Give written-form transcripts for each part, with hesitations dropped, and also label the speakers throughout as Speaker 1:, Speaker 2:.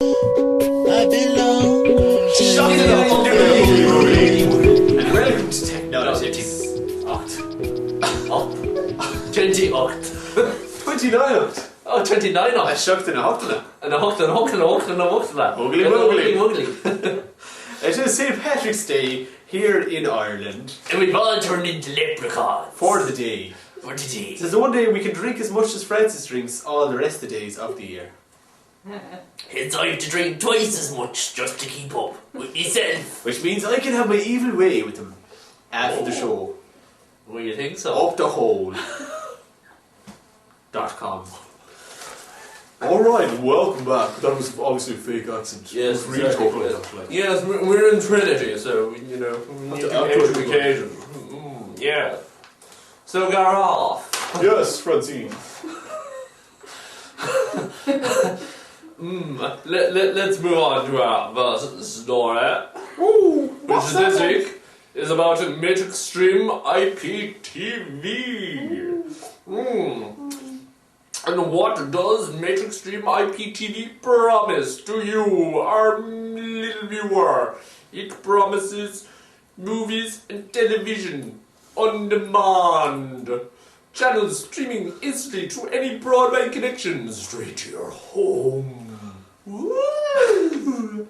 Speaker 1: I belong to
Speaker 2: Shut
Speaker 1: you.
Speaker 2: it up!
Speaker 3: And welcome to Technolotics.
Speaker 2: 29.
Speaker 3: Oh, 29
Speaker 2: I shucked in a hochtana.
Speaker 3: And a hochtana.
Speaker 2: Ugly muggly. It is St. Patrick's Day here in Ireland.
Speaker 3: And we've all turned into leprechauns.
Speaker 2: For the day.
Speaker 3: For the day.
Speaker 2: This is the one day we can drink as much as Francis drinks all the rest of the days of the year.
Speaker 3: Hence I have to drink twice as much just to keep up with myself.
Speaker 2: Which means I can have my evil way with him after the show.
Speaker 3: Well, you think so?
Speaker 2: Up the hole. .com. Alright, welcome back. That was obviously a fake accent.
Speaker 3: Yes,
Speaker 2: really
Speaker 3: exactly.
Speaker 2: talk like that. Like.
Speaker 3: Yes, we're in Trinity, so we need
Speaker 2: to
Speaker 3: to
Speaker 2: act
Speaker 3: enter
Speaker 2: like
Speaker 3: the
Speaker 2: it.
Speaker 3: occasion. Yeah. So, Gareth.
Speaker 2: Yes, Francine.
Speaker 3: Let's move on to our first story. Which is this week is about Matrixstream IPTV. And what does Matrixstream IPTV promise to you, our little viewer? It promises movies and television on demand. Channels streaming instantly to any broadband connection straight to your home. Woo!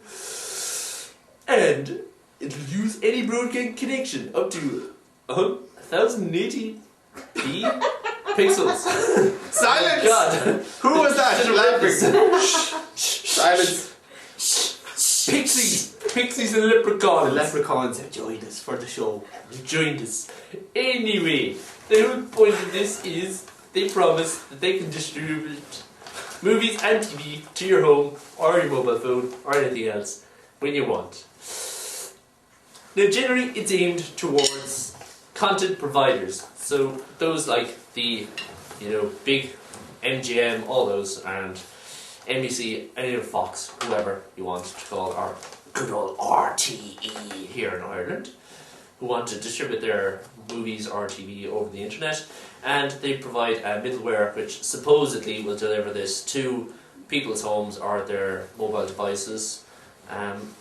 Speaker 3: And it'll use any broadband connection up to 1080p pixels.
Speaker 2: Silence!
Speaker 3: God.
Speaker 2: Who was that laughing? Silence.
Speaker 3: Pixies and leprechauns.
Speaker 2: The leprechauns have joined us for the show.
Speaker 3: They've joined us. Anyway, the whole point of this is they promise that they can distribute movies and TV to your home or your mobile phone or anything else when you want. Now generally it's aimed towards content providers. So those like the big MGM, all those, and NBC, any of Fox, whoever you want to call our good old RTE here in Ireland, who want to distribute their movies or TV over the internet, and they provide a middleware which supposedly will deliver this to people's homes or their mobile devices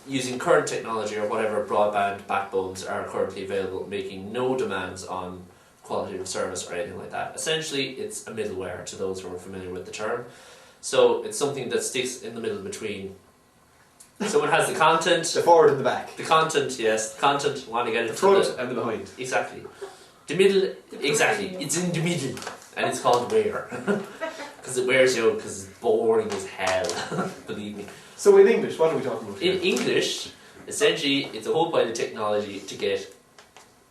Speaker 3: using current technology or whatever broadband backbones are currently available, making no demands on quality of service or anything like that. Essentially, it's a middleware to those who are familiar with the term. So it's something that sticks in the middle between. Someone has the content.
Speaker 2: The forward and the back.
Speaker 3: The content, yes. The content, want to get it
Speaker 2: The front and the behind.
Speaker 3: Exactly. The middle, exactly. It's in the middle. And it's called wear. Because it wears you out, because it's boring as hell. Believe me.
Speaker 2: So in English, what are we talking about here?
Speaker 3: In English, essentially, it's a whole pile of technology to get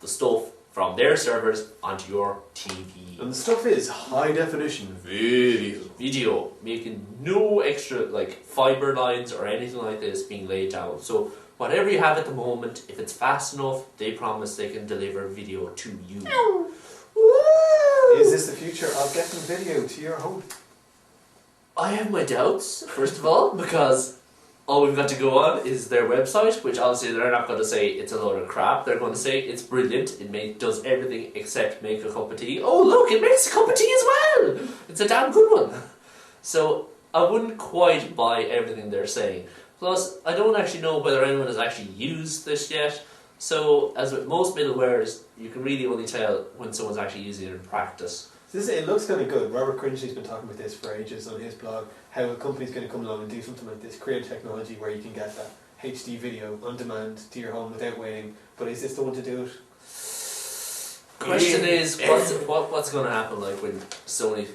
Speaker 3: the stuff from their servers onto your TV.
Speaker 2: And the stuff is high definition
Speaker 3: Video, making no extra fiber lines or anything like this being laid down. So whatever you have at the moment, if it's fast enough, they promise they can deliver video to you.
Speaker 2: Is this the future of getting video to your home?
Speaker 3: I have my doubts, first of all, because all we've got to go on is their website, which obviously they're not going to say it's a load of crap. They're going to say it's brilliant, it does everything except make a cup of tea. Oh look, it makes a cup of tea as well! It's a damn good one. So I wouldn't quite buy everything they're saying. Plus, I don't actually know whether anyone has actually used this yet. So, as with most middlewares, you can really only tell when someone's actually using it in practice.
Speaker 2: It looks kind of good. Robert Cringely's been talking about this for ages on his blog, how a company's going to come along and do something like this, create technology where you can get that HD video on demand to your home without waiting. But is this the one to do it?
Speaker 3: Question is, what's going to happen when Sony,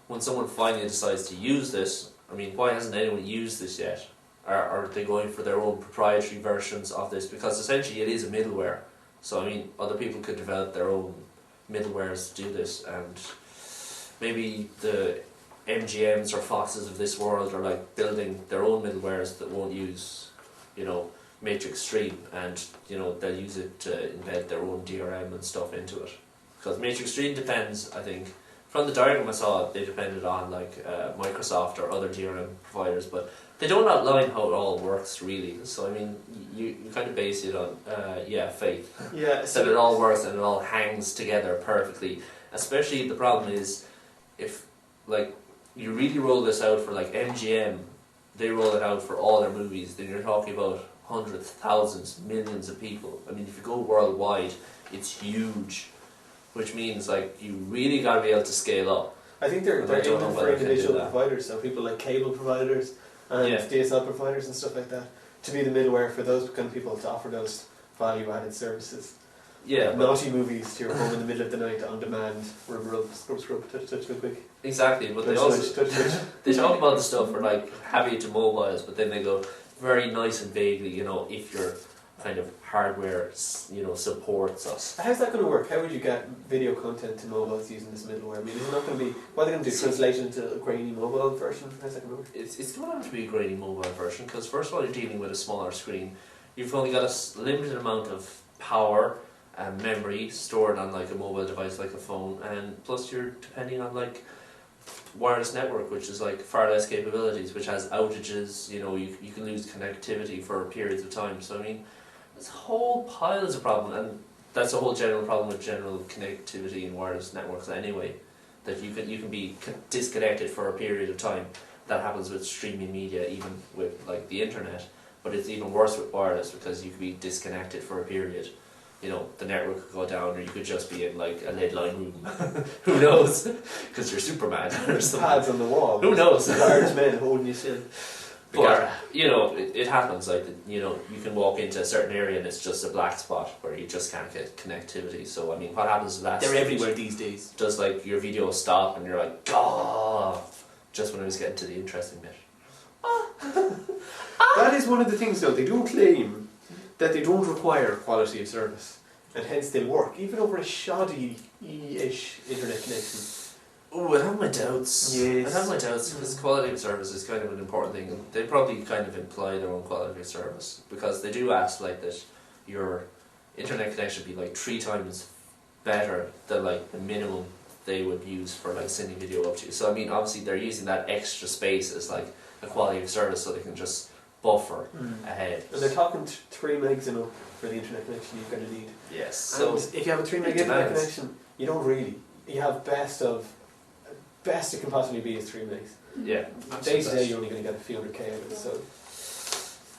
Speaker 3: when someone finally decides to use this? I mean, why hasn't anyone used this yet? Are they going for their own proprietary versions of this? Because essentially it is a middleware. So, I mean, other people could develop their own middlewares to do this, and maybe the MGMs or Foxes of this world are building their own middlewares that won't use, Matrixstream, and they'll use it to embed their own DRM and stuff into it. Because Matrixstream depends, I think, from the diagram I saw, they depended on Microsoft or other DRM providers, but they don't outline how it all works really. So I mean, you kind of base it on faith.
Speaker 2: Yeah.
Speaker 3: That it all works and it all hangs together perfectly. Especially the problem is if you really roll this out for MGM, they roll it out for all their movies, then you're talking about hundreds, thousands, millions of people. I mean, if you go worldwide, it's huge, which means like you really got to be able to scale up.
Speaker 2: I think they're
Speaker 3: And I don't
Speaker 2: aiming
Speaker 3: know
Speaker 2: for
Speaker 3: whether they can do
Speaker 2: individual
Speaker 3: that.
Speaker 2: providers, so people like cable providers and
Speaker 3: Yeah.
Speaker 2: DSL providers and stuff like that, to be the middleware for those kind of people to offer those value-added services.
Speaker 3: Yeah, but
Speaker 2: Naughty movies to your home in the middle of the night on demand, rub, scrub, touch, real quick.
Speaker 3: exactly. But they
Speaker 2: Touch,
Speaker 3: also
Speaker 2: touch.
Speaker 3: they talk about the stuff for like heavy to mobiles, but then they go very nice and vaguely. You know, if your kind of hardware, you know, supports us.
Speaker 2: How's that going to work? How would you get video content to mobiles using this middleware? I mean, is it not going to be... What are they going to do? Translation into a grainy mobile version? How's that going to work?
Speaker 3: It's going to have to be a grainy mobile version because first of all, you're dealing with a smaller screen. You've only got a limited amount of power and memory stored on like a mobile device like a phone, and plus you're depending on like wireless network, which is like far less capabilities, which has outages. You know, you can lose connectivity for periods of time. So I mean, there's a whole piles of problem, and that's a whole general problem with general connectivity in wireless networks anyway. That you can be disconnected for a period of time. That happens with streaming media, even with like the internet. But it's even worse with wireless because you could be disconnected for a period. You know, the network could go down, or you could just be in like a lead line room. Who knows? Because you're Superman or something.
Speaker 2: Pads on the wall.
Speaker 3: Who knows?
Speaker 2: Large men holding you still.
Speaker 3: But, you know, it happens. Like, you know, you can walk into a certain area and it's just a black spot where you just can't get connectivity. So, I mean, what happens to that?
Speaker 2: They're everywhere these days.
Speaker 3: Does like your video stop and you're like, God, just when I was getting to the interesting bit.
Speaker 2: That is one of the things, though. They do claim that they don't require quality of service, and hence they'll work, even over a shoddy-ish internet connection.
Speaker 3: Oh, I have my doubts.
Speaker 2: Yes.
Speaker 3: I have my doubts because quality of service is kind of an important thing. And they probably kind of imply their own quality of service because they do ask like that your internet connection be like 3 times better than like the minimum they would use for like sending video up to you. So I mean, obviously they're using that extra space as like a quality of service so they can just buffer ahead.
Speaker 2: And they're talking 3 megs and up for the internet connection you're going to need.
Speaker 3: Yes.
Speaker 2: So
Speaker 3: So
Speaker 2: if you have a 3 meg
Speaker 3: it
Speaker 2: internet
Speaker 3: demands.
Speaker 2: connection, you don't really. You have best it can possibly be is 3 megs.
Speaker 3: yeah.
Speaker 2: Day to day, you're only going to get a few hundred K out of it. So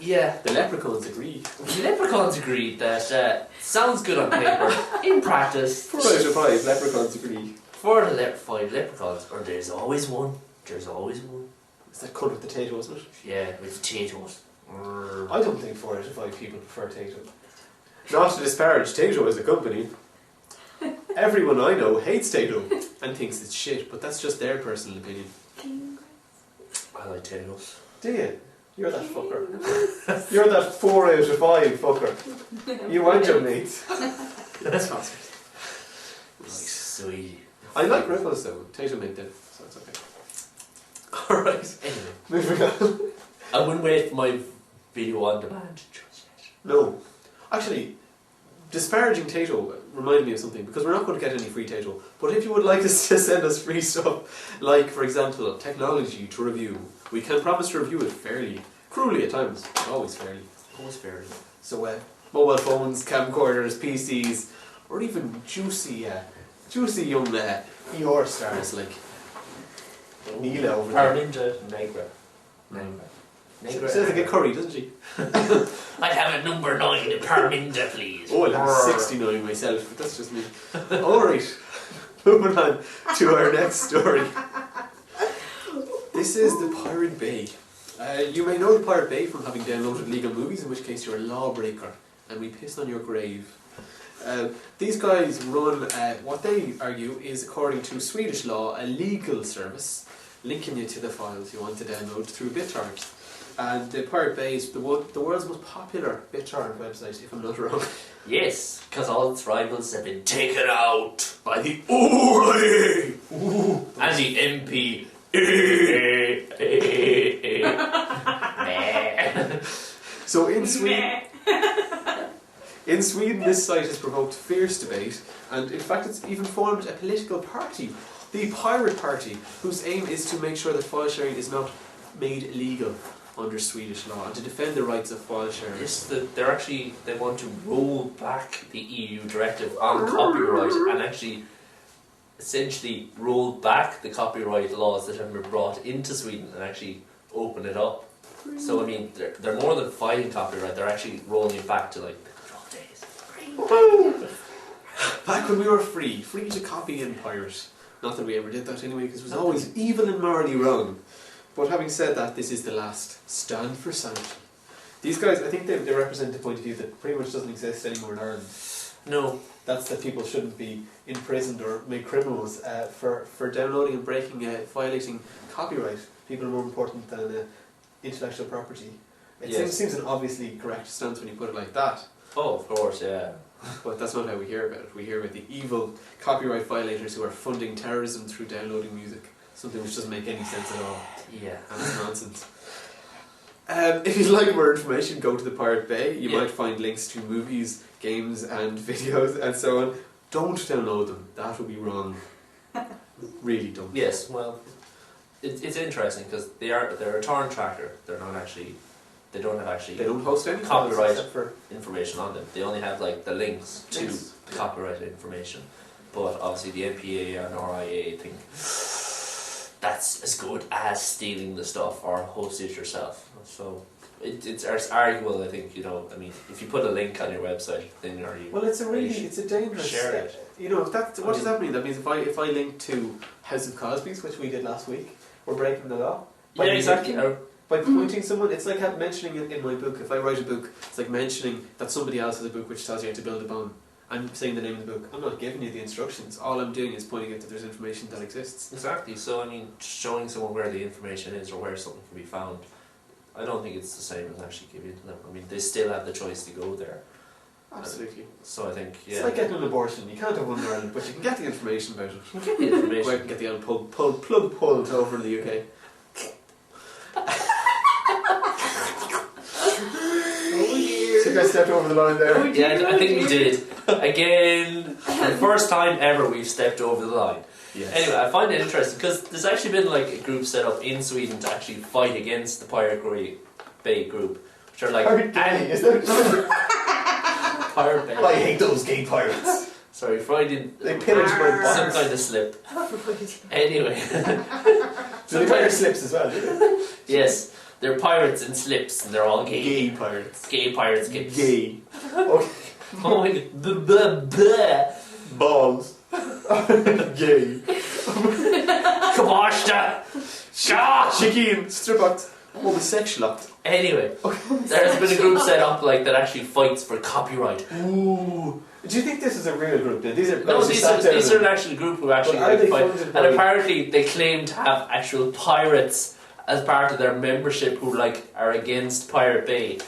Speaker 3: Yeah.
Speaker 2: the leprechauns agree.
Speaker 3: The leprechauns agreed that sounds good on paper. In practice,
Speaker 2: 4 out of 5 leprechauns agree.
Speaker 3: for the 5 leprechauns, or there's always one. There's always one.
Speaker 2: It's that cunt with the Tato, isn't it?
Speaker 3: Yeah, with potatoes.
Speaker 2: I don't think 4 out of 5 people prefer Tato. Not to disparage Tato as a company. Everyone I know hates Tato and thinks it's shit, but that's just their personal opinion.
Speaker 3: I like potatoes.
Speaker 2: Do you? You're that fucker. You're that 4 out of 5 fucker. You and your mates. That's awesome.
Speaker 3: Sweet.
Speaker 2: I like ripples though. Tato made them, so it's okay. Alright.
Speaker 3: Anyway,
Speaker 2: Moving on.
Speaker 3: I wouldn't wait for my video on demand just yet.
Speaker 2: No. Actually, disparaging Tato reminded me of something, because we're not going to get any free Tato. But if you would like us to send us free stuff, like for example, technology to review, we can promise to review it fairly, cruelly at times, but always fairly.
Speaker 3: Always fair.
Speaker 2: So mobile phones, camcorders, PCs, or even juicy young ER stars like Neela over there.
Speaker 3: Parminda Negra.
Speaker 2: She says to get curry, doesn't she?
Speaker 3: I'd have a number 9 in Parminda, please.
Speaker 2: Oh, I'll have 69 myself, but that's just me. Alright, moving on to our next story. This is the Pirate Bay. You may know the Pirate Bay from having downloaded legal movies, in which case you're a lawbreaker, and we pissed on your grave. These guys run what they argue is, according to Swedish law, a legal service linking you to the files you want to download through BitTorrent. And the Pirate Bay is the world's most popular BitTorrent website, if I'm not wrong.
Speaker 3: Yes, because all its rivals have been taken out by the ORA and the MP.
Speaker 2: So in Sweden, this site has provoked fierce debate, and in fact it's even formed a political party, the Pirate Party, whose aim is to make sure that file sharing is not made illegal under Swedish law, and to defend the rights of file sharers.
Speaker 3: Yes, they want to roll back the EU directive on copyright and actually essentially roll back the copyright laws that have been brought into Sweden and actually open it up. So I mean, they're more than fighting copyright. They're actually rolling it back to like the good old days.
Speaker 2: Back when we were free to copy and pirate. Not that we ever did that anyway, because it was always evil and morally wrong. But having said that, this is the last stand for sanity. These guys, I think they represent a point of view that pretty much doesn't exist anymore in Ireland.
Speaker 3: No.
Speaker 2: That's that people shouldn't be imprisoned or made criminals for downloading and breaking, violating copyright. People are more important than intellectual property. It seems an obviously correct stance when you put it like that.
Speaker 3: Oh, of course, yeah.
Speaker 2: But that's not how we hear about it. We hear about the evil copyright violators who are funding terrorism through downloading music. Something which doesn't make any sense at all.
Speaker 3: Yeah.
Speaker 2: And it's nonsense. If you'd like more information, go to the Pirate Bay. You might find links to movies, games and videos and so on. Don't download them. That would be wrong. Really don't.
Speaker 3: Yes, well, it's interesting because they're a torrent tracker. They don't host any copyright information on them. They only have like the links to the copyrighted information. But obviously the NPA and RIA think that's as good as stealing the stuff or host it yourself. So it's arguable, I think, I mean, if you put a link on your website, then are you...
Speaker 2: Well, it's a dangerous...
Speaker 3: Share it.
Speaker 2: What does that mean? That means if I link to House of Cosby's, which we did last week, we're breaking the law.
Speaker 3: Yeah, exactly.
Speaker 2: By pointing someone, it's like mentioning it in my book. If I write a book, it's like mentioning that somebody else has a book which tells you how to build a bomb. I'm saying the name of the book. I'm not giving you the instructions. All I'm doing is pointing out that there's information that exists.
Speaker 3: Exactly. So, I mean, showing someone where the information is or where something can be found, I don't think it's the same as actually giving it to them. I mean, they still have the choice to go there.
Speaker 2: Absolutely.
Speaker 3: So I think,
Speaker 2: It's like getting an abortion. You can't have one in Ireland, but you can get the information about it.
Speaker 3: You can get the information.
Speaker 2: Go out and get the old plug pulled over in the UK. So you guys stepped over the line there.
Speaker 3: Yeah, I think we did. Again, for the first time ever, we've stepped over the line.
Speaker 2: Yes.
Speaker 3: Anyway, I find it interesting because there's actually been like a group set up in Sweden to actually fight against the Pirate Bay group, which are like
Speaker 2: Pirate Bay, is that?
Speaker 3: Pirate Bay.
Speaker 2: I hate those gay pirates.
Speaker 3: Sorry, Friday.
Speaker 2: They pillaged my box.
Speaker 3: Some kind of slip. Anyway.
Speaker 2: So they wear slips as well, do they?
Speaker 3: Yes, they're pirates in slips, and they're all gay.
Speaker 2: Gay pirates.
Speaker 3: Gay pirates. Gay.
Speaker 2: Gay. Okay.
Speaker 3: Oh my god.
Speaker 2: Balls. Gay.
Speaker 3: Kabashta! Shah!
Speaker 2: Chicken. Strip out. Homosexual.
Speaker 3: Anyway, there's been a group set up like that actually fights for copyright.
Speaker 2: Ooh. Do you think this is a real group? These are
Speaker 3: these are an actual group who actually fight. And
Speaker 2: by...
Speaker 3: apparently they claim to have actual pirates as part of their membership who are against Pirate Bay.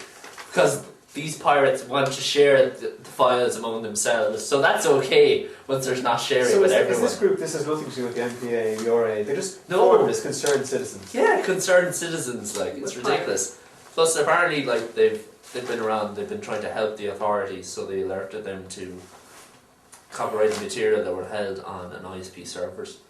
Speaker 3: Because these pirates want to share the files among themselves. So that's okay once there's not sharing with everyone.
Speaker 2: So this has nothing to do with the NPA, the RA, they just formed as concerned citizens.
Speaker 3: Yeah, concerned citizens, it's ridiculous. Plus apparently they've been around, they've been trying to help the authorities, so they alerted them to copyrighted material that were held on an ISP servers,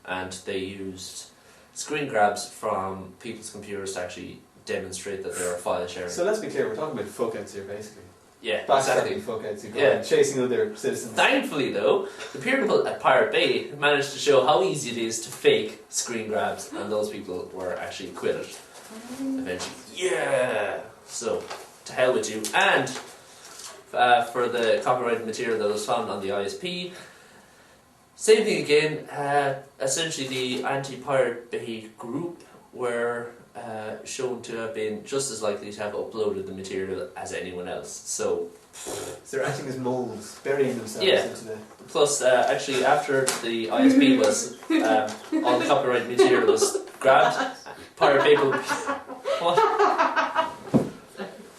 Speaker 3: and they used screen grabs from people's computers to actually demonstrate that they were file sharing.
Speaker 2: So let's be clear, we're talking about fuckheads here basically.
Speaker 3: Yeah,
Speaker 2: exactly.
Speaker 3: exactly.
Speaker 2: Fuckheads who go chasing other citizens.
Speaker 3: Thankfully though, the people at Pirate Bay managed to show how easy it is to fake screen grabs, and those people were actually acquitted eventually. Yeah! So, to hell with you. And for the copyrighted material that was found on the ISP, same thing again. Essentially the anti-Pirate Bay group were shown to have been just as likely to have uploaded the material as anyone else. So
Speaker 2: they're acting as moles, burying themselves into the...
Speaker 3: Plus, actually, after the ISP was, all the copyright material was grabbed, Pirate Bay will... What?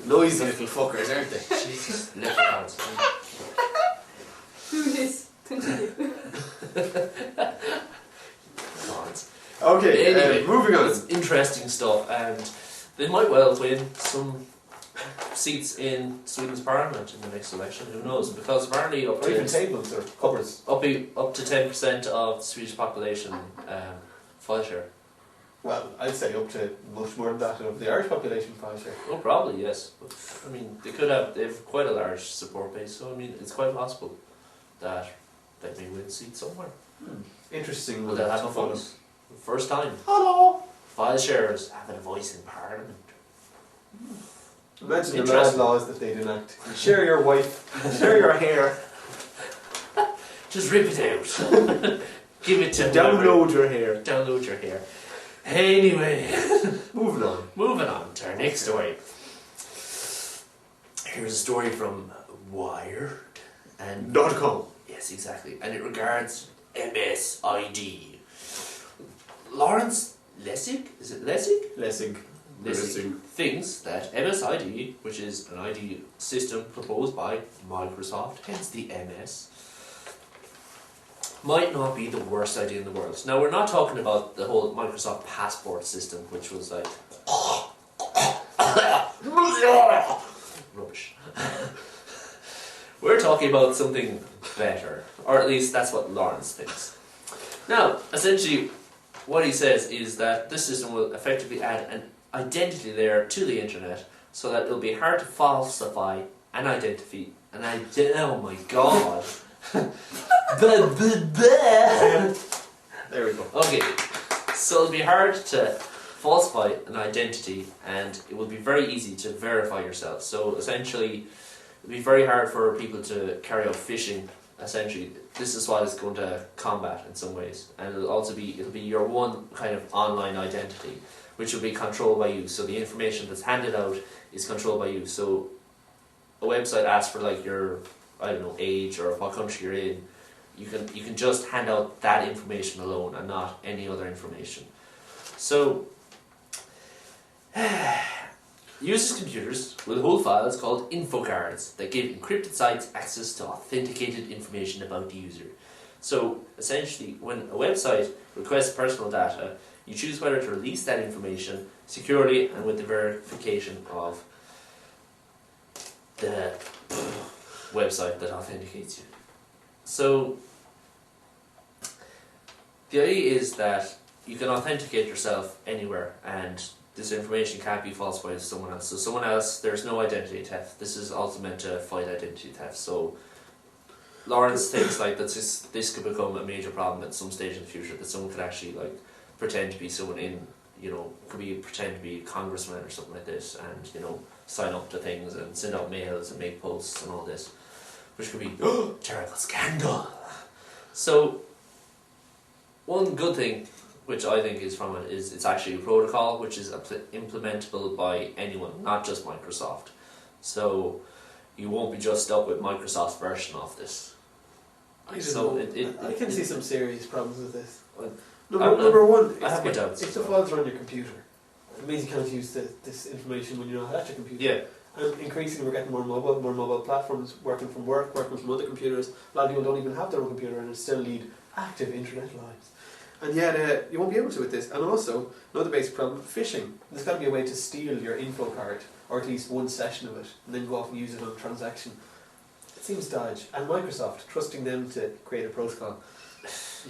Speaker 2: Noisy little fuckers, aren't they?
Speaker 3: Jesus, leprechauns.
Speaker 1: Who is? Continue.
Speaker 2: Okay,
Speaker 3: anyway,
Speaker 2: moving on.
Speaker 3: It's interesting stuff, and they might well win some seats in Sweden's parliament in the next election. Who knows? Because apparently up to
Speaker 2: even tables or cupboards.
Speaker 3: Up to 10% of the Swedish population file share.
Speaker 2: Well, I'd say up to much more than that of the Irish population file share.
Speaker 3: Oh, probably yes. But, I mean, they have quite a large support base, so I mean, it's quite possible that they may win seats somewhere.
Speaker 2: Interesting.
Speaker 3: Will they have a voice? First time.
Speaker 2: Hello.
Speaker 3: File sharers having a voice in Parliament.
Speaker 2: Imagine the
Speaker 3: Interesting.
Speaker 2: mad laws that they'd enact. Share your wife, share your hair,
Speaker 3: Just rip it out. Give it to
Speaker 2: download your hair.
Speaker 3: Download your hair. Anyway,
Speaker 2: Moving on.
Speaker 3: moving on to our next story. Here's a story from Wired and
Speaker 2: .com.
Speaker 3: yes, exactly, and it regards MSID. Lawrence Lessig, is it Lessig?
Speaker 2: Lessig.
Speaker 3: Lessig thinks that MSID, which is an ID system proposed by Microsoft, hence the MS, might not be the worst idea in the world. Now, we're not talking about the whole Microsoft passport system, which was like rubbish. We're talking about something better, or at least that's what Lawrence thinks. Now, essentially, what he says is that this system will effectively add an identity layer to the internet so that it'll be hard to falsify an identity. Oh my god.
Speaker 2: There we go.
Speaker 3: Okay, so it'll be hard to falsify an identity and it will be very easy to verify yourself. So essentially, it'll be very hard for people to carry out phishing. Essentially, this is what it's going to combat in some ways, and it'll be your one kind of online identity, which will be controlled by you. So the information that's handed out is controlled by you. So a website asks for like your, I don't know, age or what country you're in. You can just hand out that information alone and not any other information. So users' computers will hold files called info cards that give encrypted sites access to authenticated information about the user. So essentially, when a website requests personal data, you choose whether to release that information securely and with the verification of the website that authenticates you. So the idea is that you can authenticate yourself anywhere and this information can't be falsified to someone else. So someone else, there's no identity theft. This is also meant to fight identity theft. So Lawrence thinks like that this could become a major problem at some stage in the future, that someone could actually like pretend to be someone in, you know, pretend to be a congressman or something like this, and, you know, sign up to things and send out mails and make posts and all this, which could be terrible scandal. So one good thing which I think is from it is it's actually a protocol which is implementable by anyone, not just Microsoft. So you won't be just stuck with Microsoft's version of this.
Speaker 2: I can see some serious problems with this. Number one,
Speaker 3: I have my doubts.
Speaker 2: If the files are on your computer, it means you can't use this information when you're not at your computer.
Speaker 3: Yeah.
Speaker 2: And increasingly we're getting more mobile platforms, working from work, working from other computers. A lot of people don't even have their own computer and still lead active internet lives. And yet you won't be able to with this. And also, another basic problem, phishing. There's got to be a way to steal your info card, or at least one session of it, and then go off and use it on a transaction. It seems dodge. And Microsoft, trusting them to create a protocol.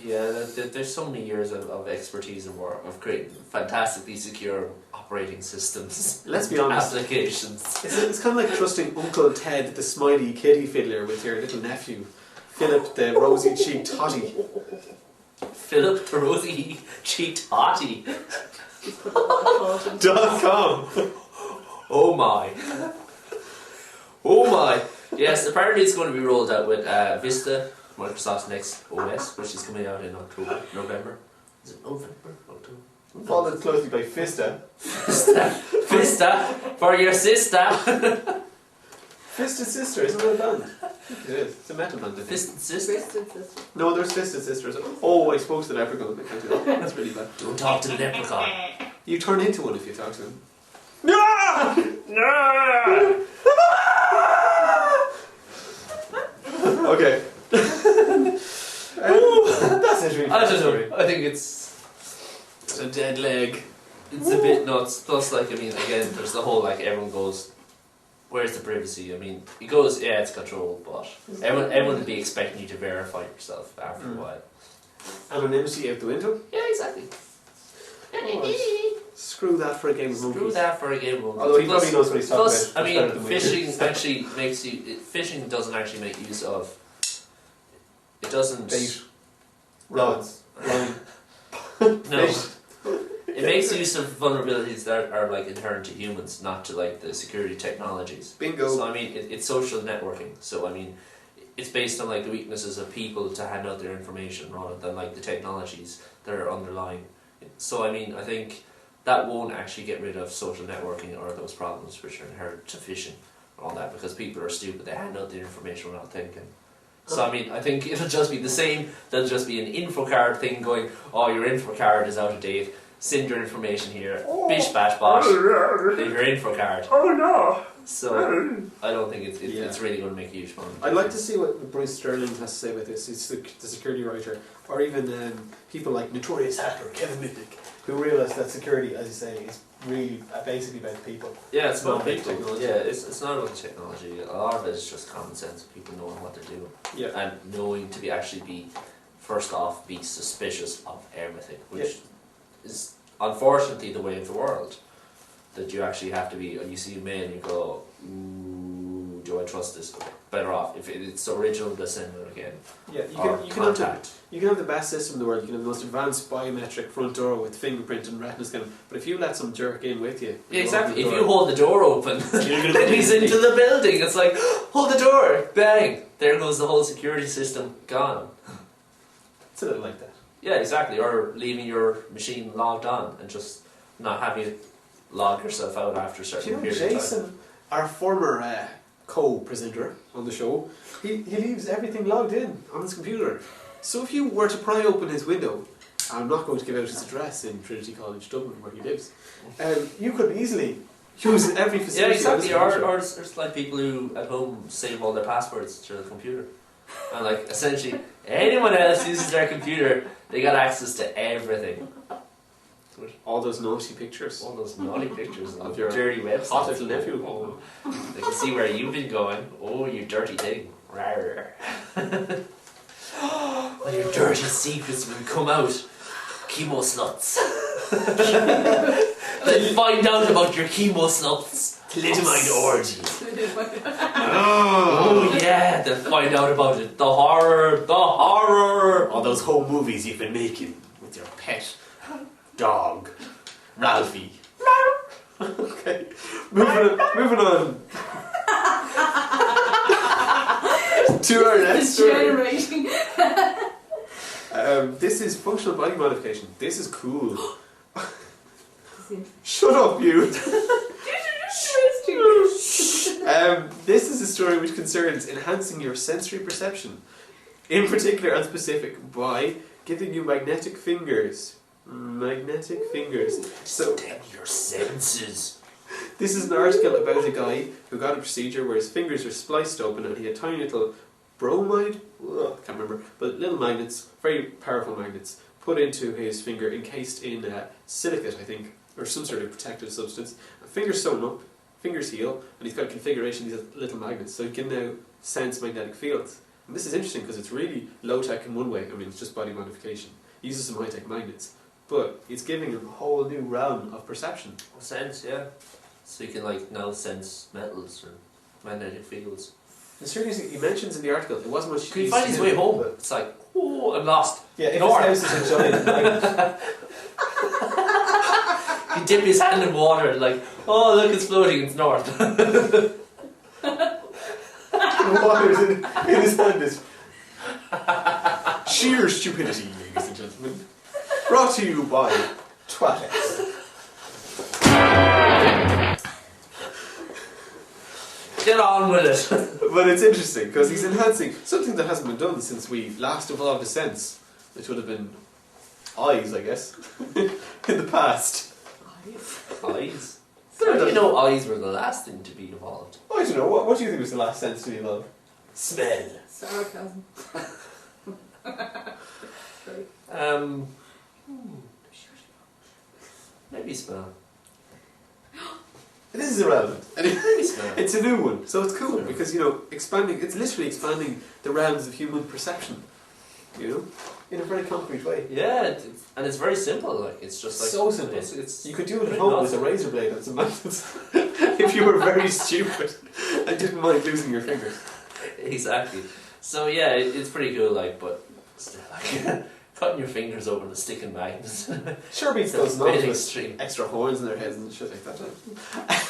Speaker 3: Yeah, there's so many years of expertise and work of creating fantastically secure operating systems.
Speaker 2: Let's be honest.
Speaker 3: Applications.
Speaker 2: It's kind of like trusting Uncle Ted, the smiley kitty fiddler, with your little nephew, Philip, the rosy-cheeked hottie.
Speaker 3: Philip the rosy-cheeked hottie.
Speaker 2: .com.
Speaker 3: Oh my. Oh my. Yes, apparently it's going to be rolled out with Vista, Microsoft's next OS, which is coming out in November. Is it November? October?
Speaker 2: Followed closely by Fista.
Speaker 3: Fista for your sister.
Speaker 2: Fista's Sister, isn't it a band? It is. It's a metal band, I think.
Speaker 3: Fista sister?
Speaker 2: No, there's Fista's Sisters. Oh, I spoke to the leprechaun. I can't do that. That's really bad.
Speaker 3: Don't talk to the leprechaun.
Speaker 2: You turn into one if you talk to him.
Speaker 3: No! No!
Speaker 2: Okay. That's it, really.
Speaker 3: I don't know. I think it's a dead leg. It's a bit nuts. Plus, like, I mean, again, there's the whole, like, everyone goes, where's the privacy? I mean, it goes, yeah, it's controlled, but everyone would be expecting you to verify yourself after a while.
Speaker 2: Anonymity out the window?
Speaker 3: Yeah, exactly.
Speaker 2: Oh, screw that for a game of monkeys.
Speaker 3: Screw that for a game of monkeys.
Speaker 2: Although he probably knows what he's talking
Speaker 3: plus,
Speaker 2: about.
Speaker 3: I mean, phishing actually makes you... Phishing doesn't actually make use of... It doesn't...
Speaker 2: Bait. Rods. Line.
Speaker 3: No. It makes use of vulnerabilities that are like inherent to humans, not to like the security technologies.
Speaker 2: Bingo.
Speaker 3: So I mean, it's social networking. So I mean, it's based on like the weaknesses of people to hand out their information rather than like the technologies that are underlying. So I mean, I think that won't actually get rid of social networking or those problems which are inherent to phishing and all that, because people are stupid. They hand out their information without thinking. So I mean, I think it'll just be the same. There'll just be an info card thing going, oh, your info card is out of date. Send your information here. Bish bash bosh. Leave your info card.
Speaker 2: Oh no!
Speaker 3: So I don't think it's really going to make a huge problem.
Speaker 2: I'd like to see what Bruce Sterling has to say about this. He's the security writer, or even people like notorious hacker Kevin Mitnick, who realise that security, as you say, is really basically about people.
Speaker 3: Yeah, it's
Speaker 2: not
Speaker 3: about
Speaker 2: big
Speaker 3: people.
Speaker 2: technology.
Speaker 3: Yeah, it's not about the technology. A lot of it is just common sense. People knowing what they're doing.
Speaker 2: Yeah.
Speaker 3: And knowing to be first off, be suspicious of everything, which is unfortunately the way of the world. That you actually have to be, you see a mail and you go, ooh, do I trust this? Better off. If it's original, they'll send it again.
Speaker 2: Yeah, you can have the best system in the world. You can have the most advanced biometric front door with fingerprint and retina scanner. But if you let some jerk in with you,
Speaker 3: yeah, exactly. If you hold the door open, then he's into the building. It's like, hold the door, bang! There goes the whole security system gone.
Speaker 2: It's a little like that.
Speaker 3: Yeah, exactly. Or leaving your machine logged on and just not having you log yourself out after a certain period of time.
Speaker 2: Jason, our former co-presenter on the show, he leaves everything logged in on his computer. So if you were to pry open his window, I'm not going to give out his address in Trinity College, Dublin, where he lives, you could easily use every facility.
Speaker 3: Yeah, exactly. Or there's like people who at home save all their passwords to their computer. And like essentially anyone else uses their computer, they got access to everything.
Speaker 2: All those naughty pictures.
Speaker 3: All those naughty pictures
Speaker 2: Of
Speaker 3: of
Speaker 2: your
Speaker 3: your dirty website.
Speaker 2: hot little nephew.
Speaker 3: Oh, they can see where you've been going. Oh, you dirty thing. Rawr. All your dirty secrets will come out. Chemo sluts. They'll find out about your chemo sluts. Thalidomide orgy. Oh yeah, they'll find out about it. The horror. The horror.
Speaker 2: All those home movies you've been making with your pet dog, Ralphie. Okay, moving on. To our next story.
Speaker 1: Generating.
Speaker 2: This is functional body modification. This is cool. Shut up, you. This is a story which concerns enhancing your sensory perception, in particular and specific, by giving you magnetic fingers. Magnetic fingers. So
Speaker 3: Extend your senses.
Speaker 2: this is an article about a guy who got a procedure where his fingers were spliced open and he had tiny little bromide, can't remember, but little magnets, very powerful magnets, put into his finger, encased in silicate, I think, or some sort of protective substance. Fingers sewn up, fingers heal, and he's got a configuration of these little magnets, so he can now sense magnetic fields. And this is interesting because it's really low tech in one way. I mean, it's just body modification. He uses some high tech magnets, but it's giving him a whole new realm of perception.
Speaker 3: Sense, yeah. So you can like now sense metals or magnetic fields.
Speaker 2: And seriously, he mentions in the article it wasn't much.
Speaker 3: Can you find his way home? It's like, oh, I'm lost.
Speaker 2: Yeah, if
Speaker 3: North.
Speaker 2: his house is a giant magnet.
Speaker 3: You dip his hand in water, like, oh look, it's floating. It's north.
Speaker 2: The water's in his hand is sheer stupidity, ladies and gentlemen. Brought to you by Twatix.
Speaker 3: Get on with it.
Speaker 2: But it's interesting because he's enhancing something that hasn't been done since we last evolved a sense, which would have been eyes, I guess, in the past.
Speaker 3: Eyes. How do you know eyes were the last thing to be evolved?
Speaker 2: I don't know. What do you think was the last sense to evolve? Smell.
Speaker 1: Sarcasm.
Speaker 3: Maybe smell.
Speaker 2: This is irrelevant.
Speaker 3: Maybe smell.
Speaker 2: It's a new one, so it's cool because expanding. It's literally expanding the realms of human perception. In a very concrete way.
Speaker 3: Yeah, and it's very simple. Like it's just like
Speaker 2: So simple.
Speaker 3: It's
Speaker 2: You could do it at home with a razor blade and some magnets. If you were very stupid and didn't mind losing your fingers.
Speaker 3: Exactly. So yeah, it's pretty cool. Like, but still, like, cutting your fingers open and sticking magnets.
Speaker 2: Sure beats
Speaker 3: It's a
Speaker 2: those
Speaker 3: bit
Speaker 2: knobs with
Speaker 3: extreme.
Speaker 2: extra horns in their heads and shit like that.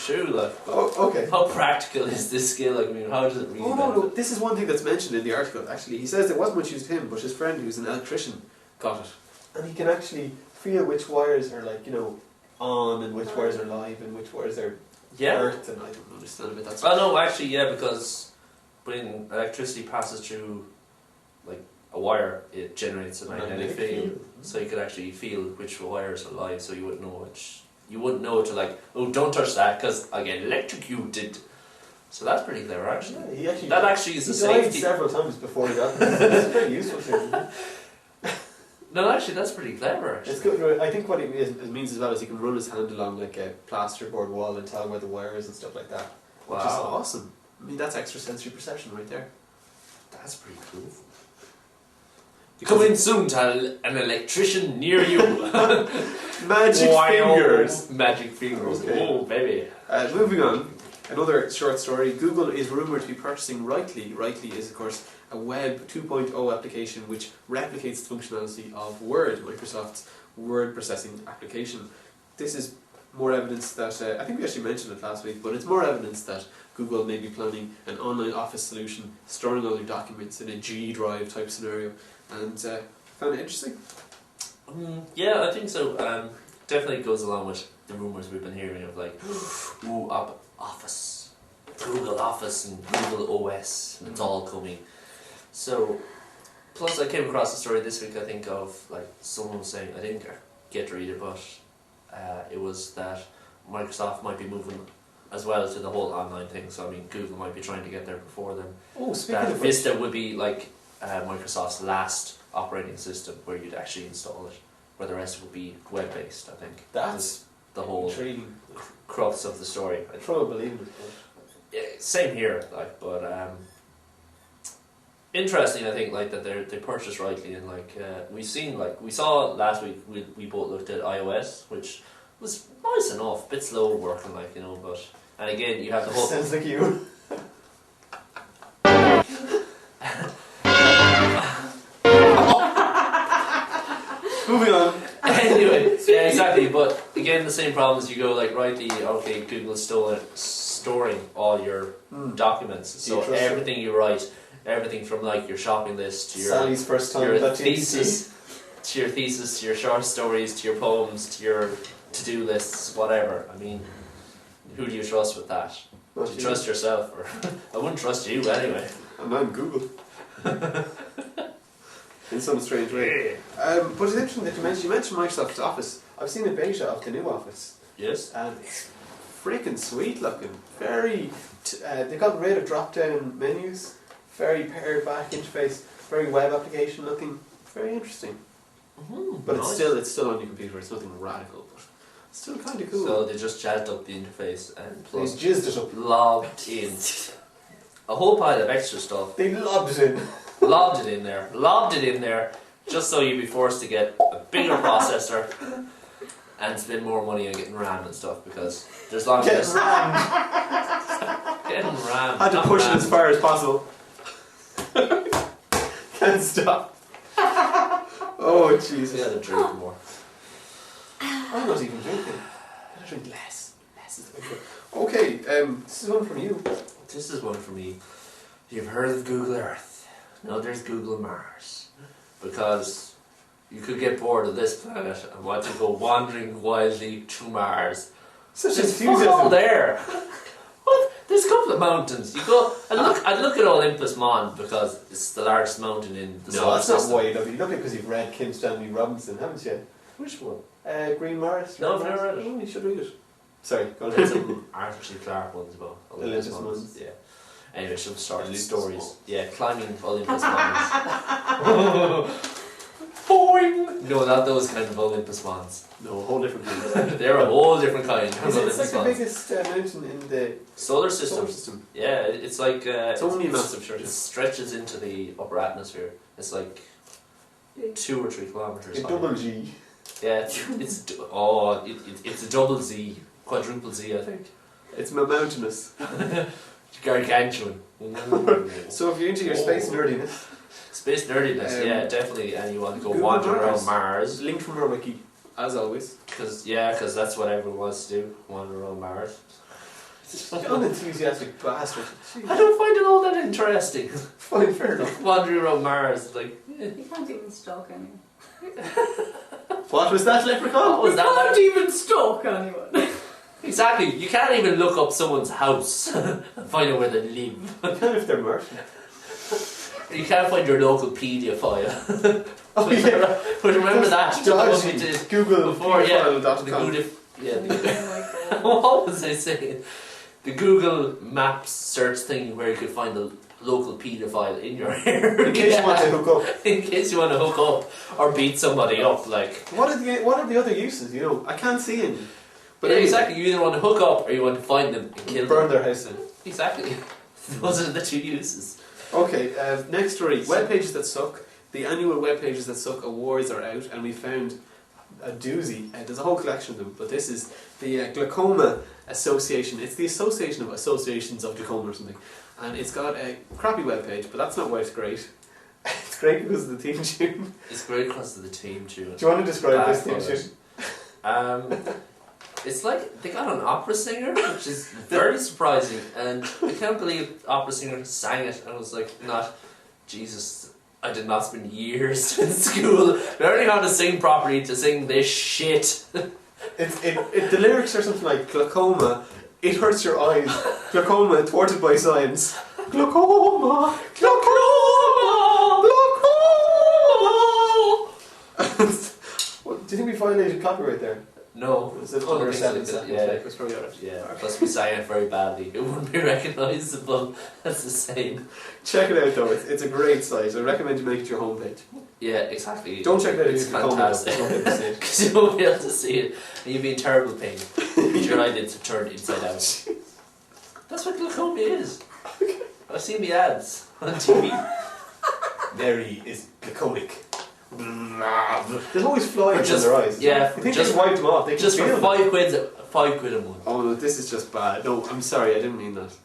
Speaker 3: True, like.
Speaker 2: Oh, okay.
Speaker 3: How practical is this skill? Like, I mean, how does it really
Speaker 2: Oh no,
Speaker 3: benefit?
Speaker 2: this is one thing that's mentioned in the article. Actually, he says it wasn't much used to him, but his friend who's an electrician got it, and he can actually feel which wires are like on and which wires are live and which wires are earth. And I don't understand a bit. That's
Speaker 3: Well, no, actually, yeah, because when electricity passes through like a wire, it generates a magnetic field. So you could actually feel which wires are live, so you wouldn't know which. You wouldn't know to like, oh, don't touch that because I get electrocuted. So that's pretty clever, actually.
Speaker 2: Yeah,
Speaker 3: That actually is a
Speaker 2: he died
Speaker 3: safety.
Speaker 2: several times before he got this. It's very useful to him.
Speaker 3: No, actually, that's pretty clever. Actually.
Speaker 2: It's good. I think what it means as well is he can run his hand along like a plasterboard wall and tell where the wire is and stuff like that. Which is
Speaker 3: Wow.
Speaker 2: awesome. I mean, that's extra sensory perception right there.
Speaker 3: That's pretty cool. Coming soon to an electrician near you.
Speaker 2: Magic fingers.
Speaker 3: Magic fingers.
Speaker 2: Okay.
Speaker 3: Oh, baby.
Speaker 2: Moving on, another short story. Google is rumoured to be purchasing Writely. Writely is, of course, a Web 2.0 application which replicates the functionality of Word, Microsoft's word processing application. This is more evidence that, I think we actually mentioned it last week, but it's more evidence that Google may be planning an online office solution storing all your documents in a G Drive type scenario, and found it interesting.
Speaker 3: Yeah, I think so. Definitely goes along with the rumours we've been hearing of like, ooh, Office, Google Office and Google OS, and it's all coming. So, plus I came across a story this week, I think, of like someone was saying, I didn't get to read it, but it was that Microsoft might be moving as well to the whole online thing. So I mean, Google might be trying to get there before them.
Speaker 2: Oh, speaking
Speaker 3: That
Speaker 2: of which,
Speaker 3: Vista would be like Microsoft's last operating system where you'd actually install it, where the rest would be web based. I think
Speaker 2: that's
Speaker 3: the whole
Speaker 2: intriguing.
Speaker 3: crux of the story.
Speaker 2: I try to believe it.
Speaker 3: Yeah, same here, like, but interesting. I think like that they purchased Rightly, and like we saw last week we both looked at iOS, which was nice enough, bit slow working, like but and again you have the whole
Speaker 2: Sounds like you. Moving on.
Speaker 3: Anyway, yeah, exactly. But again, the same problems. You go like Rightly, okay, Google's storing all your documents, so
Speaker 2: trust
Speaker 3: everything you write, everything from like your shopping list to your
Speaker 2: Sally's first time
Speaker 3: your
Speaker 2: with that
Speaker 3: thesis, to your short stories, to your poems, to your to-do lists, whatever. I mean, who do you trust with that? Do you trust yourself, or I wouldn't trust you anyway.
Speaker 2: I'm not in Google. In some strange way. But it's interesting that you mentioned Microsoft Office. I've seen a beta of the new Office.
Speaker 3: Yes.
Speaker 2: And it's freaking sweet looking. Very. They got rid of drop-down menus. Very pared back interface. Very web application looking. Very interesting. But
Speaker 3: nice.
Speaker 2: it's still on your computer. It's nothing radical, but it's still kind of cool.
Speaker 3: So they just jazzed up the interface and
Speaker 2: They
Speaker 3: plus
Speaker 2: jizzed it up.
Speaker 3: lobbed in a whole pile of extra stuff.
Speaker 2: They lobbed it in.
Speaker 3: Lobbed it in there, just so you'd be forced to get a bigger processor and spend more money on getting RAM and stuff, because there's long
Speaker 2: Getting rammed.
Speaker 3: Getting RAM.
Speaker 2: Had to
Speaker 3: not
Speaker 2: push
Speaker 3: RAM.
Speaker 2: it as far as possible. Can't stop. Oh,
Speaker 3: We
Speaker 2: Jesus.
Speaker 3: had to drink more.
Speaker 2: I'm not even drinking. I gotta drink less. Less is the way to go. Okay, this is one from you.
Speaker 3: This is one for me. You've heard of Google Earth. Now there's Google Mars. Because you could get bored of this planet and want to go wandering wildly to Mars.
Speaker 2: Such
Speaker 3: There's fuck all
Speaker 2: enthusiasm.
Speaker 3: there. What? There's a couple of mountains. You go and look at Olympus Mons, because it's the largest mountain in the
Speaker 2: No,
Speaker 3: solar
Speaker 2: that's not
Speaker 3: system.
Speaker 2: why you look. You look because you've read Kim Stanley Robinson, haven't you?
Speaker 3: Which one?
Speaker 2: Green Mars.
Speaker 3: No,
Speaker 2: Red
Speaker 3: I've never
Speaker 2: Mars?
Speaker 3: read it.
Speaker 2: Oh, you should read it. Sorry, go
Speaker 3: There's
Speaker 2: on.
Speaker 3: some Arthur C. Clarke ones about
Speaker 2: Olympus
Speaker 3: Olympus
Speaker 2: Mons.
Speaker 3: Mons. Yeah. Anyway, she'll start
Speaker 2: Olympus
Speaker 3: stories.
Speaker 2: Mons.
Speaker 3: Yeah, climbing Olympus Mons. Boing! No, not those kind of Olympus Mons.
Speaker 2: No, a whole different thing.
Speaker 3: They're a whole different kind of
Speaker 2: It's
Speaker 3: Olympus
Speaker 2: like the
Speaker 3: Mons.
Speaker 2: biggest mountain in the
Speaker 3: Solar system.
Speaker 2: solar system.
Speaker 3: Yeah, it's like
Speaker 2: It's only massive, sure.
Speaker 3: It stretches into the upper atmosphere. It's like 2 or 3 kilometers.
Speaker 2: A
Speaker 3: high.
Speaker 2: double G.
Speaker 3: Yeah, it's a double Z, quadruple Z, I think.
Speaker 2: It's mountainous.
Speaker 3: Gargantuan.
Speaker 2: So if you're into your space nerdiness,
Speaker 3: Space nerdiness, yeah, definitely. And you want to go
Speaker 2: Google
Speaker 3: wander around
Speaker 2: Mars.
Speaker 3: Mars.
Speaker 2: Link from our wiki, as always.
Speaker 3: Because that's what everyone wants to do, wander around Mars.
Speaker 2: Unenthusiastic bastard.
Speaker 3: I don't find it all that interesting.
Speaker 2: Fine, fair enough.
Speaker 3: Wandering around Mars, like...
Speaker 4: You can't even stalk anyone.
Speaker 2: What was that, Leprechaun?
Speaker 3: What was that?
Speaker 4: You can't even stalk anyone.
Speaker 3: Exactly, you can't even look up someone's house and find out where they live.
Speaker 2: Kind of their Martian.
Speaker 3: You can't find your local paedophile.
Speaker 2: Oh yeah.
Speaker 3: But remember that? What we
Speaker 2: Dodgy.
Speaker 3: did
Speaker 2: Google
Speaker 3: before, yeah. The
Speaker 2: pedophile.com.
Speaker 3: What was I saying? The Google Maps search thing where you could find the local paedophile in your area.
Speaker 2: In case you want to hook up.
Speaker 3: In case you want to hook up or beat somebody up, like.
Speaker 2: What are the other uses? You know, I can't see any.
Speaker 3: But
Speaker 2: anyway,
Speaker 3: exactly, you either want to hook up or you want to find them and kill
Speaker 2: burn
Speaker 3: them.
Speaker 2: their house in.
Speaker 3: Exactly. Those are the two uses.
Speaker 2: Okay, next story. Webpages that suck. The annual Webpages that suck awards are out, and we found a doozy. There's a whole collection of them, but this is the Glaucoma Association. It's the Association of Associations of Glaucoma or something, and it's got a crappy webpage, but that's not why it's great. It's great because of the theme tune.
Speaker 3: It's great because of the team tune.
Speaker 2: Do you want to describe this theme tune?
Speaker 3: It's like they got an opera singer, which is very surprising, and I can't believe opera singer sang it. And I was like, Jesus, I did not spend years in school learning how to sing properly to sing this shit.
Speaker 2: The lyrics are something like glaucoma, it hurts your eyes, glaucoma thwarted by science, glaucoma, glaucoma, glaucoma. What, do you think we violated copyright there?
Speaker 3: No,
Speaker 2: It's an under 7 second
Speaker 3: yeah.
Speaker 2: take, it's probably alright.
Speaker 3: Yeah, plus we sang it very badly. It wouldn't be recognisable as the same.
Speaker 2: Check it out though, it's a great site. I recommend you make it your homepage.
Speaker 3: Yeah, exactly.
Speaker 2: Don't check it out if
Speaker 3: It's
Speaker 2: you're fantastic.
Speaker 3: fantastic. Because you won't be able to see it and you'll be in terrible pain. Your eyelids have turned inside out. That's what glaucoma is. I've seen the ads on TV.
Speaker 2: Mary is glaucomic. There's always flies in their eyes.
Speaker 3: Yeah,
Speaker 2: You think they just wiped them off? They can
Speaker 3: just for
Speaker 2: feel them.
Speaker 3: £5 a month.
Speaker 2: Oh no, this is just bad. No, I'm sorry, I didn't mean that.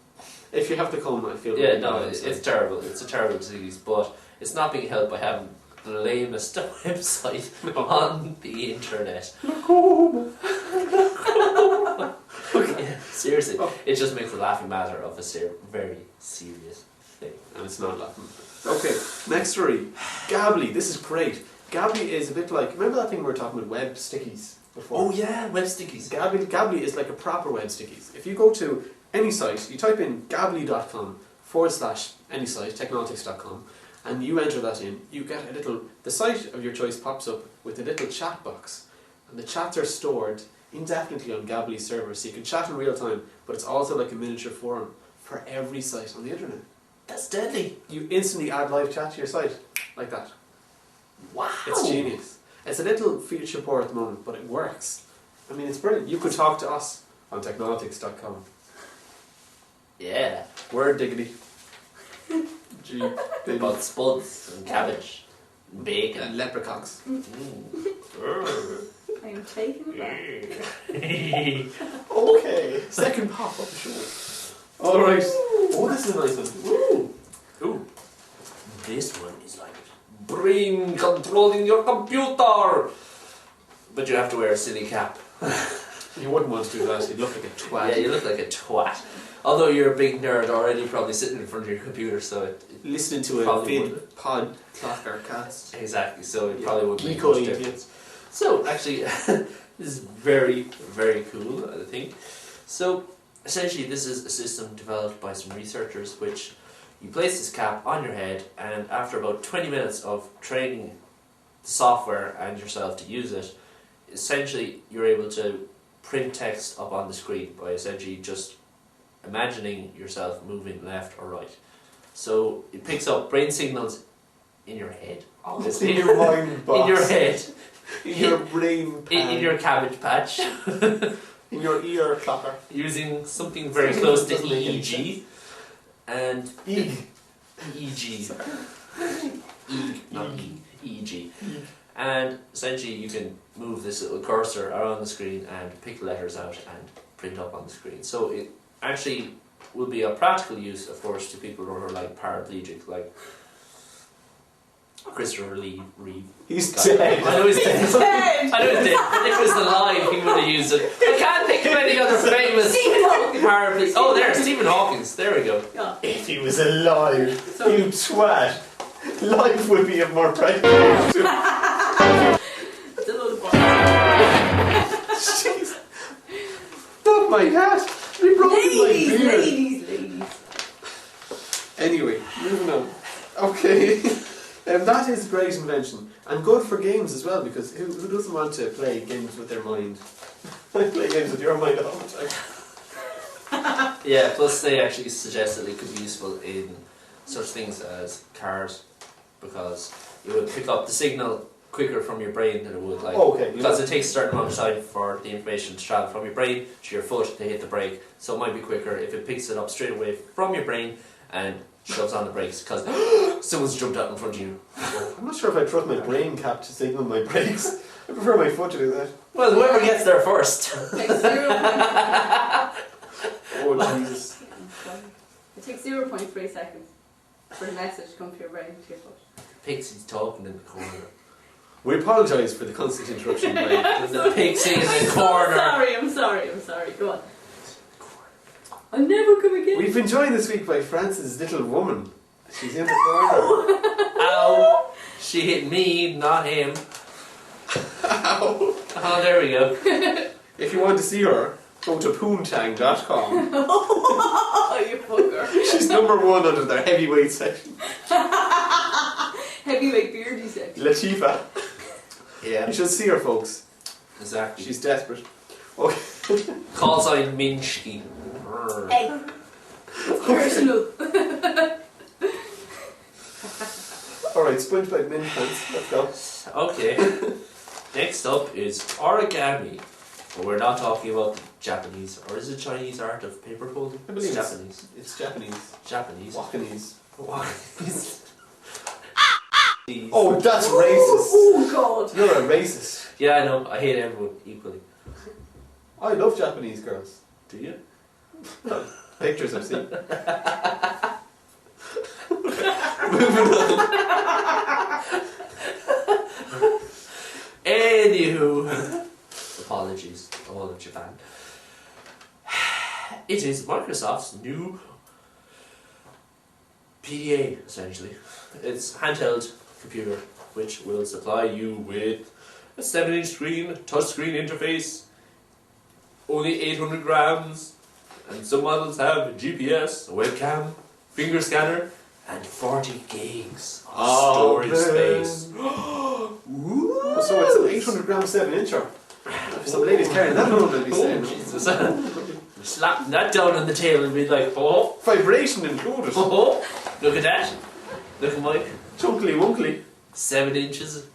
Speaker 2: If you have to come, I feel
Speaker 3: Yeah,
Speaker 2: really
Speaker 3: no,
Speaker 2: bad,
Speaker 3: it's terrible. It's a terrible disease, but it's not being helped by having the lamest website on the internet. Yeah, seriously, it just makes a laughing matter of a very serious thing.
Speaker 2: And it's not laughing. Okay, next story. Gabbly, this is great. Gabbly is a bit like, remember that thing we were talking about, web stickies before?
Speaker 3: Oh yeah, web stickies.
Speaker 2: Gabbly is like a proper web stickies. If you go to any site, you type in gabbly.com/any site, technolotics.com, and you enter that in, you get a little, the site of your choice pops up with a little chat box, and the chats are stored indefinitely on Gabbly servers, so you can chat in real time, but it's also like a miniature forum for every site on the internet.
Speaker 3: That's deadly.
Speaker 2: You instantly add live chat to your site, like that.
Speaker 3: Wow.
Speaker 2: It's genius. It's a little feature poor at the moment, but it works. I mean, it's brilliant. You could talk to us on Technolotics.com.
Speaker 3: Yeah.
Speaker 2: Word diggity. Gee, baby.
Speaker 3: About spuds and cabbage and bacon.
Speaker 2: And leprechauns.
Speaker 4: I'm taking it back.
Speaker 2: Okay, second pop of the show. Alright. Oh, this is a nice one.
Speaker 3: Ooh. This one is like brain controlling your computer. But you have to wear a silly cap.
Speaker 2: You wouldn't want to do that, you'd look like a twat.
Speaker 3: Yeah, you look like a twat. Although you're a big nerd already, probably sitting in front of your computer, so it
Speaker 2: Listening to a
Speaker 3: probably
Speaker 2: vid
Speaker 3: would.
Speaker 2: pod clocker cast.
Speaker 3: Exactly, so it probably would make
Speaker 2: Recalling
Speaker 3: much difference. So, actually, this is very, very cool, I think. So, essentially, this is a system developed by some researchers which you place this cap on your head, and after about 20 minutes of training the software and yourself to use it, essentially you're able to print text up on the screen by essentially just imagining yourself moving left or right. So it picks up brain signals in your head, obviously.
Speaker 2: In your mind box.
Speaker 3: In your head.
Speaker 2: In your brain pan.
Speaker 3: In your cabbage patch.
Speaker 2: In your ear clocker.
Speaker 3: Using something very close to
Speaker 2: Doesn't make any
Speaker 3: EEG. And
Speaker 2: EEG.
Speaker 3: EEG. Not E. EEG. And essentially you can move this little cursor around the screen and pick letters out and print up on the screen. So it actually will be a practical use, of course, to people who are like paraplegic, like Christopher Reeve.
Speaker 2: He's
Speaker 3: God.
Speaker 2: dead.
Speaker 3: I know he's dead.
Speaker 4: Dead.
Speaker 3: I know he's dead. But if it was alive, he would have used it. I can't think of any other famous
Speaker 4: Stephen Hawking.
Speaker 3: paraphrase. Oh, there, Stephen Hawking's. There we go.
Speaker 4: Yeah.
Speaker 2: If he was alive,
Speaker 4: So-
Speaker 2: you twat. Life would be a more practical.
Speaker 4: It's a load of balls.
Speaker 2: Jeez. Not my hat. We broke my
Speaker 4: Ladies,
Speaker 2: beard.
Speaker 4: ladies.
Speaker 2: Anyway, moving on. Okay. That is a great invention. And good for games as well, because who doesn't want to play games with their mind? I play games with your mind all the time.
Speaker 3: Yeah, plus they actually suggested it could be useful in such things as cars, because it would pick up the signal quicker from your brain than it would because it takes a certain amount of time for the information to travel from your brain to your foot to hit the brake, so it might be quicker if it picks it up straight away from your brain and shoves on the brakes because someone's jumped out in front of you.
Speaker 2: I'm not sure if I trust my brain cap to signal my brakes. I prefer my foot to do that.
Speaker 3: Well, whoever gets there first.
Speaker 4: Takes 0.
Speaker 2: Oh, Jesus.
Speaker 4: It takes 0.3 seconds for the message to come to your brain to your foot.
Speaker 3: Pixie's talking in the corner.
Speaker 2: We apologise for the constant interruption. By
Speaker 3: The pixie in the
Speaker 4: I'm
Speaker 3: corner.
Speaker 4: sorry. Go on. I'll never come again.
Speaker 2: We've been joined this week by France's little woman. She's in the corner.
Speaker 3: Ow! She hit me, not him.
Speaker 2: Ow.
Speaker 3: Oh, there we go.
Speaker 2: If you want to see her, go to poontang.com.
Speaker 4: Oh, you fucker.
Speaker 2: She's number 1 under their heavyweight section.
Speaker 4: Heavyweight beardy section.
Speaker 2: Latifa.
Speaker 3: Yeah,
Speaker 2: You should see her, folks.
Speaker 3: exactly.
Speaker 2: She's desperate. Okay.
Speaker 3: Call sign Minsky.
Speaker 4: Hey. Personal.
Speaker 2: Alright, SpongeBob mini pants. Let's go.
Speaker 3: Okay. Next up is origami. But we're not talking about the Japanese, or is it Chinese art of paper folding?
Speaker 2: I believe
Speaker 3: It's Japanese.
Speaker 2: It's Japanese.
Speaker 3: Japanese.
Speaker 2: Wakanese.
Speaker 3: Oh,
Speaker 2: Oh, that's racist.
Speaker 4: Oh God.
Speaker 2: You're a racist.
Speaker 3: yeah, I know. I hate everyone equally.
Speaker 2: I love Japanese girls.
Speaker 3: Do you?
Speaker 2: Pictures I've seen.
Speaker 3: Anywho, apologies, all of Japan. It is Microsoft's new PDA, essentially. It's handheld computer, which will supply you with a 7-inch screen, touchscreen interface, only 800 grams, and some models have a GPS, a webcam, finger scanner, and 40 gigs of storage space.
Speaker 2: Ooh. So it's an 800 gram 7-incher. If some ladies carrying that around, they'll be saying,
Speaker 3: Jesus. Slapping that down on the table and be like, oh,
Speaker 2: vibration included.
Speaker 3: oh, look at that. Look at Mike.
Speaker 2: Chunkly wunkly.
Speaker 3: 7 inches,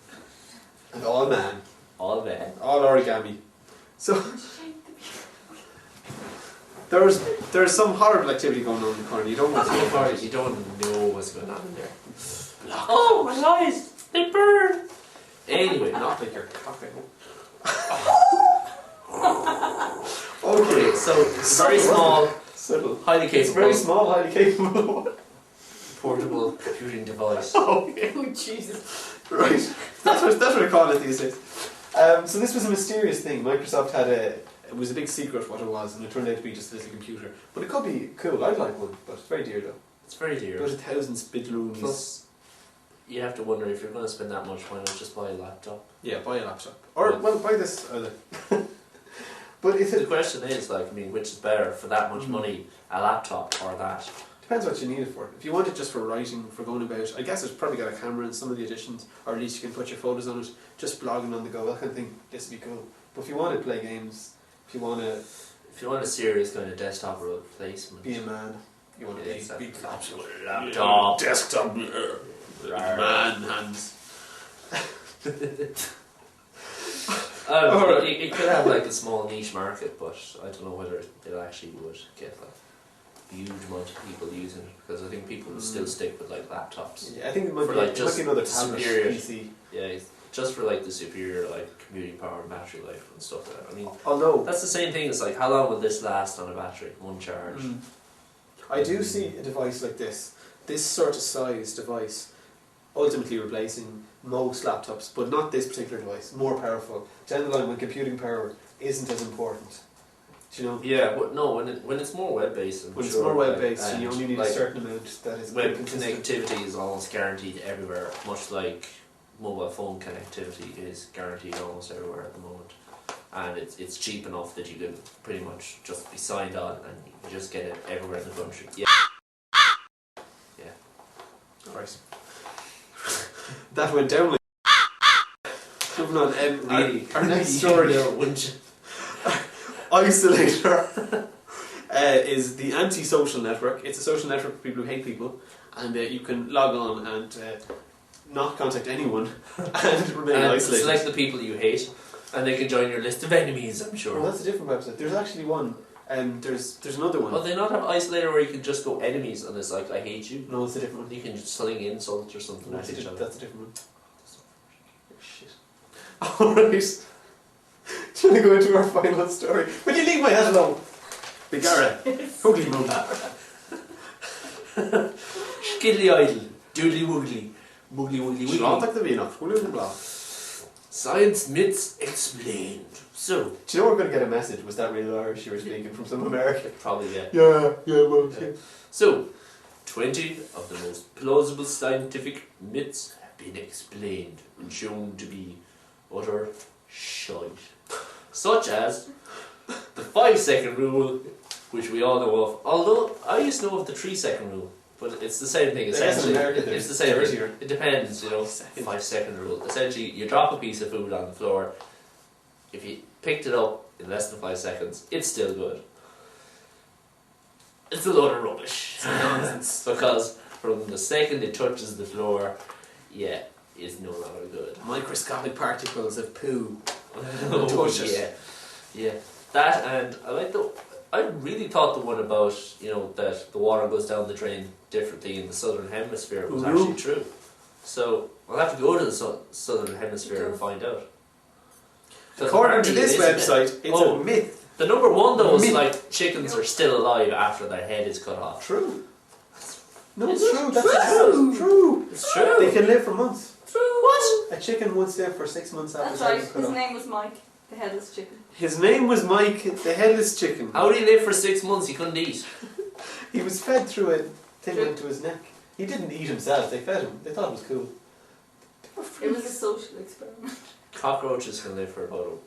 Speaker 2: And all man.
Speaker 3: all man.
Speaker 2: All origami. So there's some horrible activity going on in the corner. You don't want to
Speaker 3: So
Speaker 2: see
Speaker 3: far,
Speaker 2: it.
Speaker 3: you don't know what's going on in there. Oh, my eyes, they burn. Anyway,
Speaker 2: Not like your cock.
Speaker 3: okay, so it's a very small,
Speaker 2: Subtle.
Speaker 3: highly
Speaker 2: It's a very
Speaker 3: capable,
Speaker 2: small, highly capable.
Speaker 3: portable computing device.
Speaker 2: Okay.
Speaker 4: Oh Jesus.
Speaker 2: Right. That's what I call it these days. So this was a mysterious thing. Microsoft had it was a big secret what it was, and it turned out to be just a little computer. But it could be cool. I'd like one, but it's very dear though.
Speaker 3: It's very dear.
Speaker 2: About 1,000 spitloons.
Speaker 3: Plus, you have to wonder if you're going to spend that much, why not just buy a laptop?
Speaker 2: Yeah, buy a laptop. Or,
Speaker 3: Yeah.
Speaker 2: well, buy this either. But if
Speaker 3: The
Speaker 2: it
Speaker 3: question is, like, I mean, which is better for that much money, a laptop or that?
Speaker 2: depends what you need it for. If you want it just for writing, for going about, I guess it's probably got a camera in some of the editions, or at least you can put your photos on it, just blogging on the go, that kind of thing, this would be cool. But if you want to play games, if you want to
Speaker 3: If you want a serious kind of desktop replacement,
Speaker 2: be a man, you want to
Speaker 3: Yeah,
Speaker 2: be
Speaker 3: exactly.
Speaker 2: big
Speaker 3: laptop.
Speaker 2: desktop,
Speaker 3: man
Speaker 2: hands.
Speaker 3: I don't know,
Speaker 2: Alright.
Speaker 3: it could have like a small niche market, but I don't know whether it actually would get like a huge amount of people using it, because I think people would still stick with like laptops.
Speaker 2: Yeah, I think it might
Speaker 3: For,
Speaker 2: be,
Speaker 3: like,
Speaker 2: it might
Speaker 3: just
Speaker 2: be another tablet
Speaker 3: superior.
Speaker 2: PC.
Speaker 3: Yeah, it's just for like the superior like computing power and battery life and stuff like that. I mean,
Speaker 2: Although
Speaker 3: that's the same thing. It's like, how long will this last on a battery? One charge.
Speaker 2: I do see a device like this sort of size device, ultimately replacing most laptops, but not this particular device. More powerful. Down the line, when computing power isn't as important. Do you know?
Speaker 3: Yeah, but no, when it's more web based.
Speaker 2: When it's more web based, you only need a certain amount that is
Speaker 3: web
Speaker 2: consistent.
Speaker 3: connectivity is almost guaranteed everywhere, much like mobile phone connectivity is guaranteed almost everywhere at the moment. And it's cheap enough that you can pretty much just be signed on and you just get it everywhere in the country. Yeah. Yeah.
Speaker 2: Alright. That went down like moving on,
Speaker 3: Really?
Speaker 2: our next story.
Speaker 3: Wouldn't you?
Speaker 2: Isolatr is the anti-social network. It's a social network for people who hate people, and you can log on and not contact anyone and remain isolated.
Speaker 3: Select the people you hate, and they can join your list of enemies, I'm sure.
Speaker 2: Well, that's a different website. There's actually one. There's another one.
Speaker 3: Oh, they not have Isolatr where you can just go enemies and it's like, I hate you?
Speaker 2: No, it's a different one.
Speaker 3: You can just sling insults or something
Speaker 2: That's
Speaker 3: at each other.
Speaker 2: a different one. Shit. Alright. Do you want to go into our final story? Will you leave my head alone? Bigara. Hoogly moogly.
Speaker 3: Skiddly idle. Doodly woogly. Boogly woogly wiggly.
Speaker 2: Slántak the víno. Húlu the blah.
Speaker 3: Science myths explained. So,
Speaker 2: Do you know we're going to get a message? Was that real Irish you were speaking from some American?
Speaker 3: probably, yeah.
Speaker 2: Yeah, well,
Speaker 3: Yeah. So, 20 of the most plausible scientific myths have been explained and shown to be utter shite. Such as the 5-second rule, which we all know of. Although, I used to know of the 3-second rule, but it's the same thing. Essentially, it's the same thing. It depends, you know. 5-second rule. Essentially, you drop a piece of food on the floor. If you picked it up in less than 5 seconds, it's still good. It's a load of rubbish.
Speaker 2: It's nonsense.
Speaker 3: Because from the second it touches the floor, yeah, it's no longer good.
Speaker 2: Microscopic particles of poo.
Speaker 3: Oh, yeah. That, and I really thought the one about, you know, that the water goes down the drain differently in the southern hemisphere was actually true. So I'll have to go to the southern hemisphere and find out.
Speaker 2: According to this website, it's a myth.
Speaker 3: The number one though is like chickens are still alive after their head is cut off.
Speaker 2: True. No,
Speaker 3: It's
Speaker 2: it's true. That's
Speaker 4: true.
Speaker 2: true.
Speaker 3: It's true.
Speaker 2: They can live for months.
Speaker 3: True. What?
Speaker 2: A chicken once lived for 6 months after
Speaker 4: That's
Speaker 2: his head
Speaker 4: right.
Speaker 2: was cut
Speaker 4: His
Speaker 2: off.
Speaker 4: name was Mike, the headless chicken.
Speaker 2: His name was Mike, the headless chicken.
Speaker 3: How did he live for 6 months? He couldn't eat.
Speaker 2: He was fed through a thing into his neck. He didn't eat himself. They fed him. They thought it was cool.
Speaker 4: It was a social experiment.
Speaker 3: Cockroaches can live for about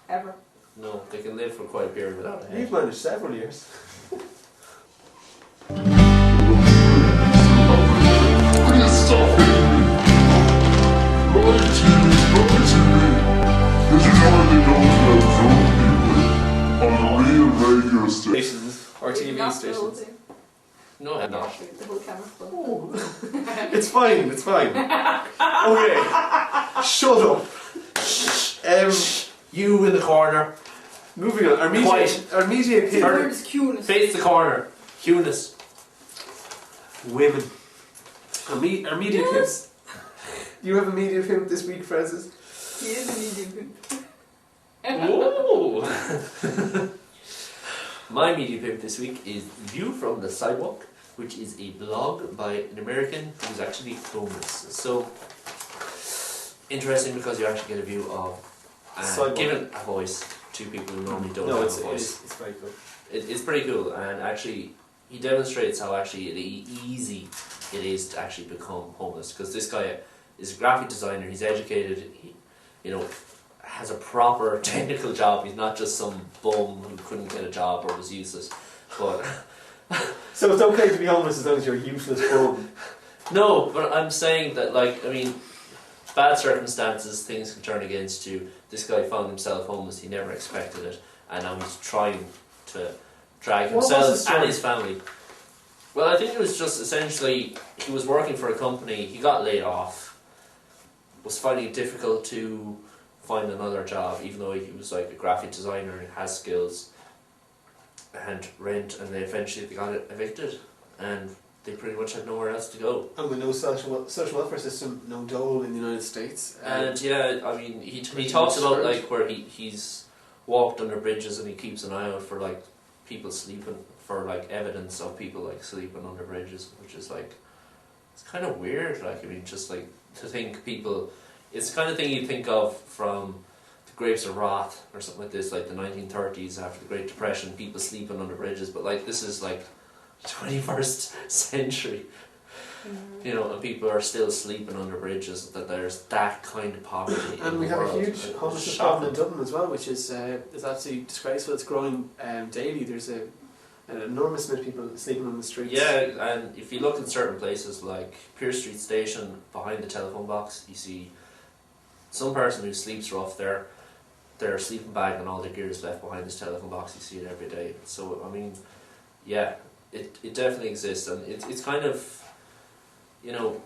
Speaker 4: Ever.
Speaker 3: no, they can live for quite a period without a
Speaker 2: You've
Speaker 3: head.
Speaker 2: managed several years.
Speaker 1: Please stop hitting me. Right TV. Did you know they don't let drunk people on the real radio station?
Speaker 2: Stations or TV
Speaker 4: Not the whole
Speaker 2: stations.
Speaker 4: thing.
Speaker 3: No, I'm not.
Speaker 4: Actually, the whole camera full.
Speaker 2: Oh. It's fine. It's fine. Okay. Shut up.
Speaker 3: You in the corner.
Speaker 2: Moving on. Our media
Speaker 4: The
Speaker 2: pimp.
Speaker 4: word is cuteness.
Speaker 3: Face the corner. Eunice.
Speaker 2: Women. Our media pimps. You have a media pimp this week, Francis?
Speaker 4: He is a medium pimp.
Speaker 3: Whoa! My media pimp this week is View from the Sidewalk, which is a blog by an American who's actually homeless. So, interesting because you actually get a view of given a voice to people who normally don't have a voice.
Speaker 2: It's very good.
Speaker 3: It's pretty cool, and actually he demonstrates how actually easy it is to actually become homeless. Because this guy is a graphic designer, he's educated, he, you know, has a proper technical job. He's not just some bum who couldn't get a job or was useless. But
Speaker 2: So it's okay to be homeless as long as you're a useless bum.
Speaker 3: no, but I'm saying that, like, I mean, bad circumstances, things can turn against you. This guy found himself homeless, he never expected it, and now he's trying to drag
Speaker 2: What was
Speaker 3: himself
Speaker 2: his story?
Speaker 3: and his family. Well, I think it was just essentially, he was working for a company, he got laid off, was finding it difficult to find another job, even though he was like a graphic designer and has skills, and rent, and they eventually got evicted, and they pretty much had nowhere else to go.
Speaker 2: And with no social welfare system, no dole in the United States.
Speaker 3: And yeah, I mean, he
Speaker 2: pretty
Speaker 3: talks
Speaker 2: much
Speaker 3: about
Speaker 2: screwed.
Speaker 3: like where he's walked under bridges and he keeps an eye out for like people sleeping, for like evidence of people like sleeping under bridges, which is like it's kind of weird. Like, I mean, just like to think people, it's the kind of thing you think of from the Grapes of Wrath or something like this, like the 1930s after the Great Depression, people sleeping under bridges. But like this is like 21st century. You know, and people are still sleeping under bridges. That there's that kind of poverty.
Speaker 2: And
Speaker 3: in
Speaker 2: we
Speaker 3: the
Speaker 2: have
Speaker 3: world.
Speaker 2: a huge homelessness problem in Dublin as well, which is absolutely disgraceful. It's growing daily. There's an enormous amount of people sleeping on the streets.
Speaker 3: Yeah, and if you look in certain places like Pearse Street Station, behind the telephone box, you see some person who sleeps rough there. Their sleeping bag and all their gear is left behind this telephone box. You see it every day. So I mean, yeah, it definitely exists, and it's kind of, you know,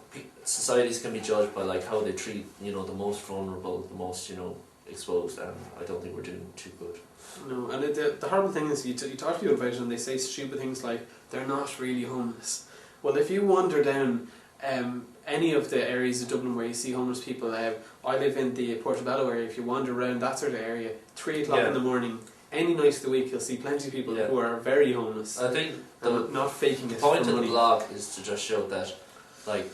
Speaker 3: societies can be judged by like how they treat, you know, the most vulnerable, the most, you know, exposed, and I don't think we're doing too good.
Speaker 2: No, and the horrible thing is you talk to people about it and they say stupid things like they're not really homeless. Well, if you wander down any of the areas of Dublin where you see homeless people, I live in the Portobello area. If you wander around that sort of area, 3 o'clock in the morning, any night of the week, you'll see plenty of people who are very homeless.
Speaker 3: I think
Speaker 2: not faking it.
Speaker 3: The point
Speaker 2: for
Speaker 3: of the
Speaker 2: money.
Speaker 3: blog is to just show that, like,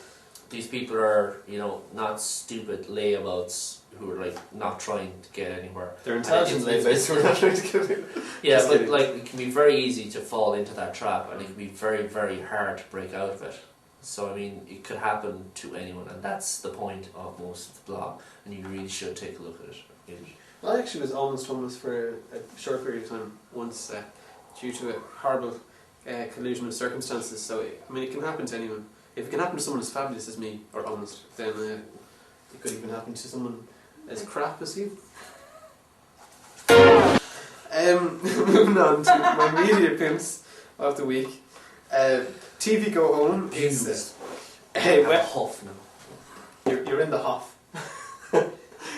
Speaker 3: these people are, you know, not stupid layabouts who are like not trying to get anywhere.
Speaker 2: They're intelligent layabouts who are not trying to get anywhere.
Speaker 3: Yeah, but like it can be very easy to fall into that trap, and it can be very, very hard to break out of it. So I mean, it could happen to anyone, and that's the point of most of the blog. And you really should take a look at it.
Speaker 2: I actually was almost homeless for a short period of time once, due to a horrible collusion of circumstances. So I mean, it can happen to anyone. If it can happen to someone as fabulous as me, or almost, then it could even happen to someone as crap as you. Moving on to my media pimps of the week. TV Go Home is
Speaker 3: Huff now.
Speaker 2: You're in the huff.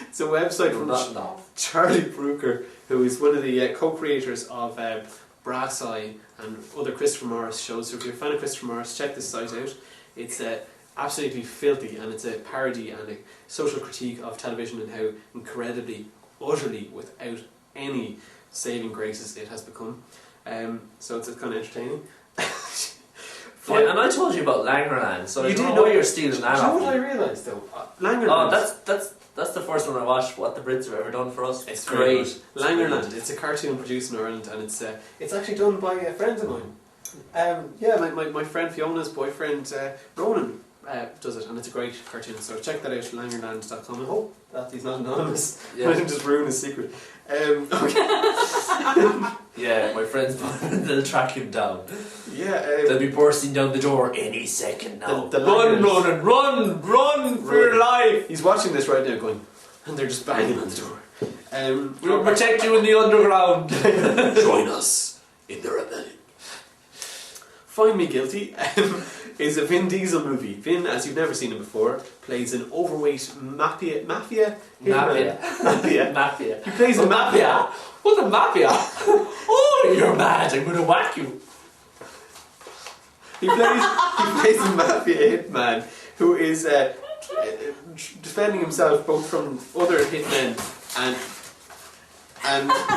Speaker 2: It's a website from Charlie Brooker, who is one of the co-creators of Brass Eye and other Christopher Morris shows. So if you're a fan of Christopher Morris, check this site out. It's absolutely filthy, and it's a parody and a social critique of television and how incredibly, utterly, without any saving graces it has become. So it's kind of entertaining.
Speaker 3: Yeah, and I told you about Langerland, so
Speaker 2: you
Speaker 3: I don't
Speaker 2: didn't
Speaker 3: know
Speaker 2: know
Speaker 3: why you're stealing that
Speaker 2: off. You know
Speaker 3: off
Speaker 2: what I
Speaker 3: me.
Speaker 2: realised though? Langerland.
Speaker 3: Oh, that's the first one I watched. What the Brits have ever done for us.
Speaker 2: It's
Speaker 3: great.
Speaker 2: Langerland. It's a cartoon produced in Ireland, and it's actually done by a friend of mine. My friend Fiona's boyfriend Ronan does it, and it's a great cartoon. So check that out, langerland.com. I hope that he's not anonymous.
Speaker 3: Yeah.
Speaker 2: I didn't just ruin his secret. Okay.
Speaker 3: Yeah, my friend's boyfriend, they'll track him down.
Speaker 2: Yeah.
Speaker 3: They'll be bursting down the door any second now.
Speaker 2: The
Speaker 3: run,
Speaker 2: Langers.
Speaker 3: run for your life!
Speaker 2: He's watching this right now, going, and they're just banging on the door.
Speaker 3: We'll protect you in the underground.
Speaker 2: Join us in the rebellion. Find Me Guilty is a Vin Diesel movie. Vin, as you've never seen him before, plays an overweight mafia. He plays a mafia.
Speaker 3: What a mafia? Oh, you're mad. I'm going to whack you.
Speaker 2: He plays a mafia hitman who is defending himself both from other hitmen and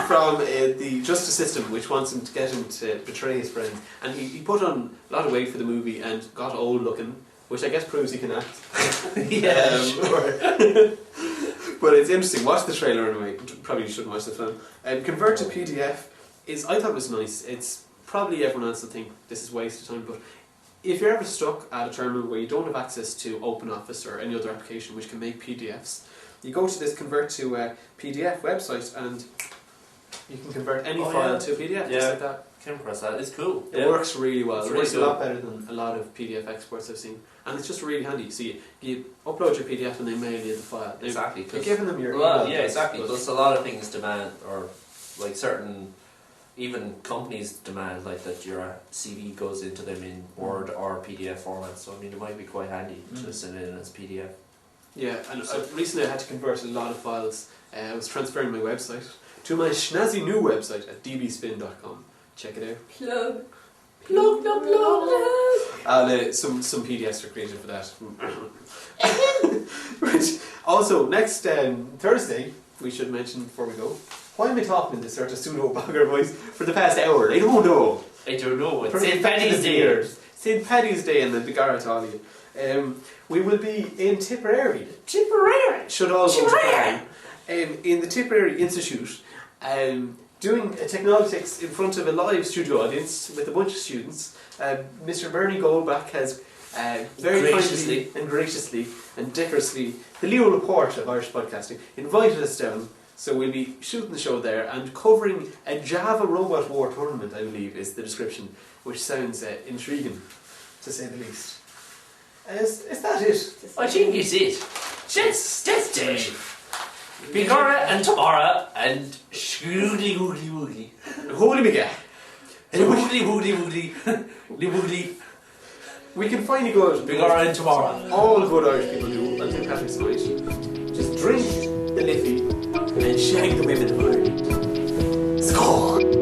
Speaker 2: from the justice system, which wants him to get him to betray his friend. And he put on a lot of weight for the movie and got old looking, which I guess proves he can act.
Speaker 3: Yeah, sure.
Speaker 2: But it's interesting. Watch the trailer anyway. Probably shouldn't watch the film. Convert to PDF I thought it was nice. It's probably everyone else will think this is a waste of time, but if you're ever stuck at a terminal where you don't have access to OpenOffice or any other application which can make PDFs, you go to this Convert to PDF website and you can convert any file to a PDF, just like that.
Speaker 3: Came across that. It's cool.
Speaker 2: It works really well.
Speaker 3: It's
Speaker 2: It
Speaker 3: really
Speaker 2: works
Speaker 3: cool.
Speaker 2: a lot better than a lot of PDF exports I've seen. And it's just really handy. So you upload your PDF and they mail you the file.
Speaker 3: Exactly.
Speaker 2: You're giving them your
Speaker 3: Well,
Speaker 2: email
Speaker 3: yeah,
Speaker 2: address,
Speaker 3: exactly.
Speaker 2: but-
Speaker 3: Plus, a lot of things demand, or like certain, even companies demand, like that your CV goes into them in Word or PDF format. So I mean, it might be quite handy to send it in as PDF.
Speaker 2: Yeah, and recently I had to convert a lot of files. I was transferring my website to my snazzy new website at dbspin.com. Check it out.
Speaker 4: Plug.
Speaker 2: Some PDFs are created for that. Which also next Thursday we should mention before we go. Why am I talking in this sort of pseudo bogger voice for the past hour? I don't know.
Speaker 3: I don't know. It's
Speaker 2: Pretty
Speaker 3: St. Paddy's
Speaker 2: effective
Speaker 3: Day.
Speaker 2: years. St. Paddy's Day and the Bigara Talia. We will be in Tipperary.
Speaker 3: Tipperary!
Speaker 2: Should all go to plan. In the Tipperary Institute, doing a Technolotics in front of a live studio audience with a bunch of students. Mr. Bernie Goldbach has very
Speaker 3: Graciously.
Speaker 2: kindly and graciously and decorously, the Leo Report of Irish Podcasting, invited us down. So we'll be shooting the show there and covering a Java Robot War tournament, I believe is the description, which sounds intriguing, to say the least. Is that it?
Speaker 3: I think it's it. That's it. Bigara and Tamara and Shgoogly Woogly Woogly.
Speaker 2: Holy Miguel.
Speaker 3: And Woogly Woogly Woogly. Woogly.
Speaker 2: We can finally go out.
Speaker 3: Bigara and Tamara.
Speaker 2: All good Irish people do on St. Patrick's night. Just drink the Liffey and shag the women of Ireland. Score!